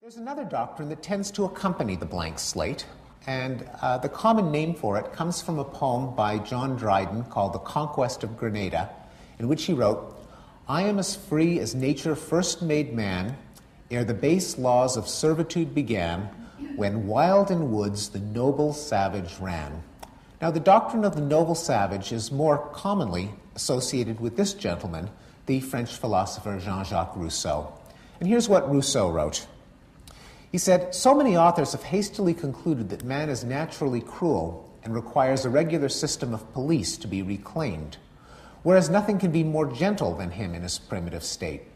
There's another doctrine that tends to accompany the blank slate, and the common name for it comes from a poem by John Dryden called The Conquest of Grenada, in which he wrote, "I am as free as nature first made man, ere the base laws of servitude began, when wild in woods the noble savage ran." Now, the doctrine of the noble savage is more commonly associated with this gentleman, the French philosopher Jean-Jacques Rousseau. And here's what Rousseau wrote. He said, "So many authors have hastily concluded that man is naturally cruel and requires a regular system of police to be reclaimed, whereas nothing can be more gentle than him in his primitive state.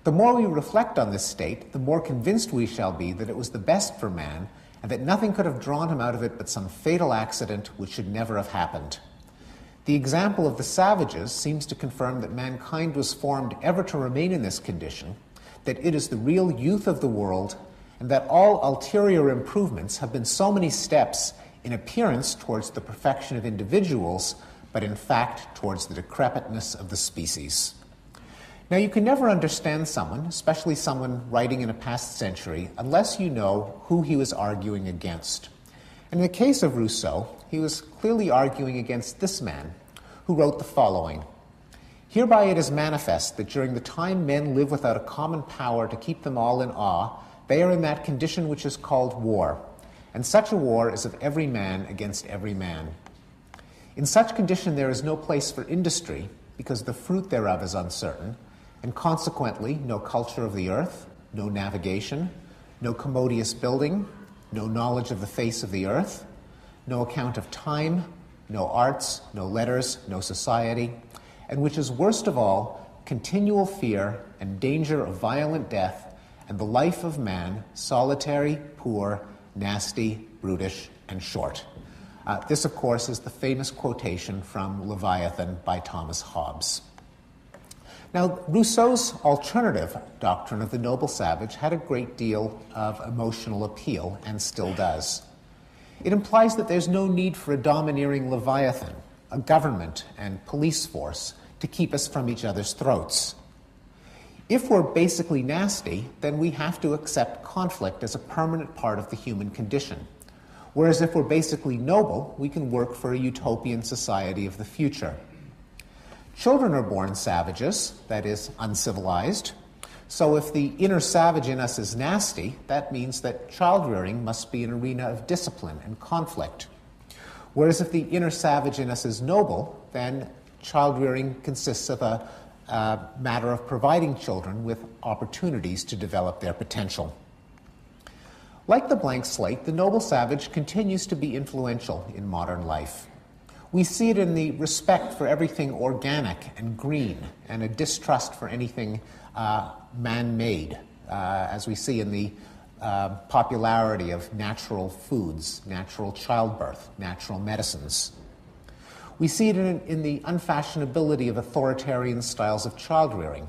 The more we reflect on this state, the more convinced we shall be that it was the best for man, and that nothing could have drawn him out of it but some fatal accident which should never have happened. The example of the savages seems to confirm that mankind was formed ever to remain in this condition, that it is the real youth of the world, and that all ulterior improvements have been so many steps in appearance towards the perfection of individuals, but in fact towards the decrepitness of the species." Now, you can never understand someone, especially someone writing in a past century, unless you know who he was arguing against. And in the case of Rousseau, he was clearly arguing against this man, who wrote the following: "Hereby it is manifest that during the time men live without a common power to keep them all in awe, they are in that condition which is called war, and such a war is of every man against every man. In such condition there is no place for industry, because the fruit thereof is uncertain, and consequently no culture of the earth, no navigation, no commodious building, no knowledge of the face of the earth, no account of time, no arts, no letters, no society, and which is worst of all, continual fear and danger of violent death, and the life of man solitary, poor, nasty, brutish, and short." This, of course, is the famous quotation from Leviathan by Thomas Hobbes. Now, Rousseau's alternative doctrine of the noble savage had a great deal of emotional appeal, and still does. It implies that there's no need for a domineering Leviathan, a government and police force, to keep us from each other's throats. If we're basically nasty, then we have to accept conflict as a permanent part of the human condition. Whereas if we're basically noble, we can work for a utopian society of the future. Children are born savages, that is, uncivilized. So if the inner savage in us is nasty, that means that child-rearing must be an arena of discipline and conflict. Whereas if the inner savage in us is noble, then child-rearing consists of a matter of providing children with opportunities to develop their potential. Like the blank slate, the noble savage continues to be influential in modern life. We see it in the respect for everything organic and green, and a distrust for anything man-made, as we see in the popularity of natural foods, natural childbirth, natural medicines. We see it in the unfashionability of authoritarian styles of child-rearing.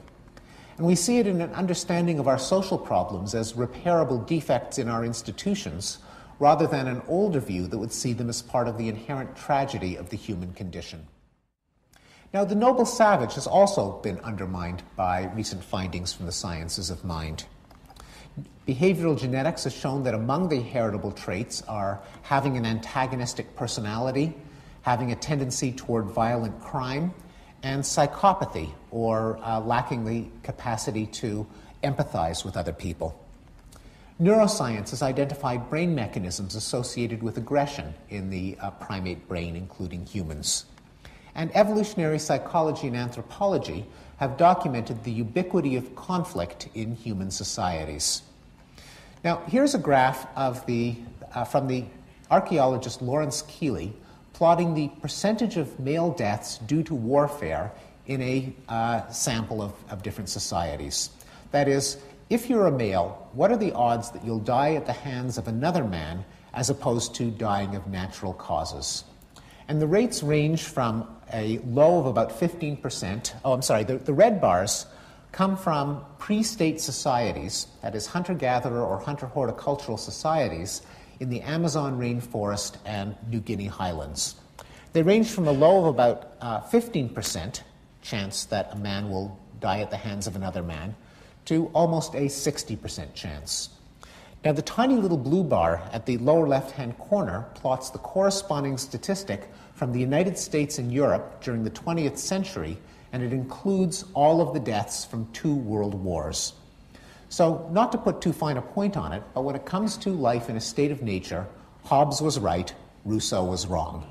And we see it in an understanding of our social problems as repairable defects in our institutions, rather than an older view that would see them as part of the inherent tragedy of the human condition. Now, the noble savage has also been undermined by recent findings from the sciences of mind. Behavioral genetics has shown that among the heritable traits are having an antagonistic personality, having a tendency toward violent crime, and psychopathy, or lacking the capacity to empathize with other people. Neuroscience has identified brain mechanisms associated with aggression in the primate brain, including humans. And evolutionary psychology and anthropology have documented the ubiquity of conflict in human societies. Now, here's a graph of from the archaeologist Lawrence Keeley, plotting the percentage of male deaths due to warfare in a sample of different societies. That is, if you're a male, what are the odds that you'll die at the hands of another man as opposed to dying of natural causes? And the rates range from a low of about 15%. The red bars come from pre-state societies, that is hunter-gatherer or hunter-horticultural societies, in the Amazon rainforest and New Guinea highlands. They range from a low of about 15% chance that a man will die at the hands of another man to almost a 60% chance. Now, the tiny little blue bar at the lower left-hand corner plots the corresponding statistic from the United States and Europe during the 20th century, and it includes all of the deaths from 2 world wars. So, not to put too fine a point on it, but when it comes to life in a state of nature, Hobbes was right, Rousseau was wrong.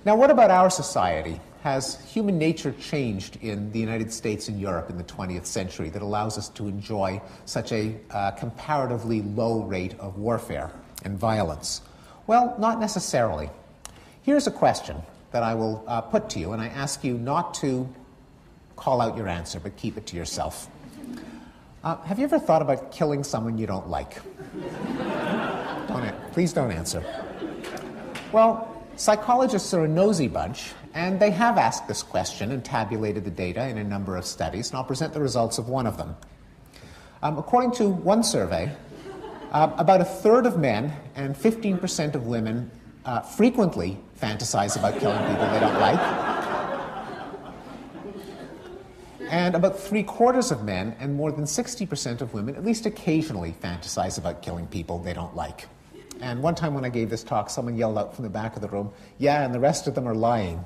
Now, what about our society? Has human nature changed in the United States and Europe in the 20th century that allows us to enjoy such a comparatively low rate of warfare and violence? Well, not necessarily. Here's a question that I will put to you, and I ask you not to call out your answer, but keep it to yourself. Have you ever thought about killing someone you don't like? Please don't answer. Well, psychologists are a nosy bunch, and they have asked this question and tabulated the data in a number of studies, and I'll present the results of one of them. According to one survey, about a third of men and 15% of women frequently fantasize about killing people they don't like. And about 3/4 of men and more than 60% of women at least occasionally fantasize about killing people they don't like. And one time when I gave this talk, someone yelled out from the back of the room, "Yeah, and the rest of them are lying."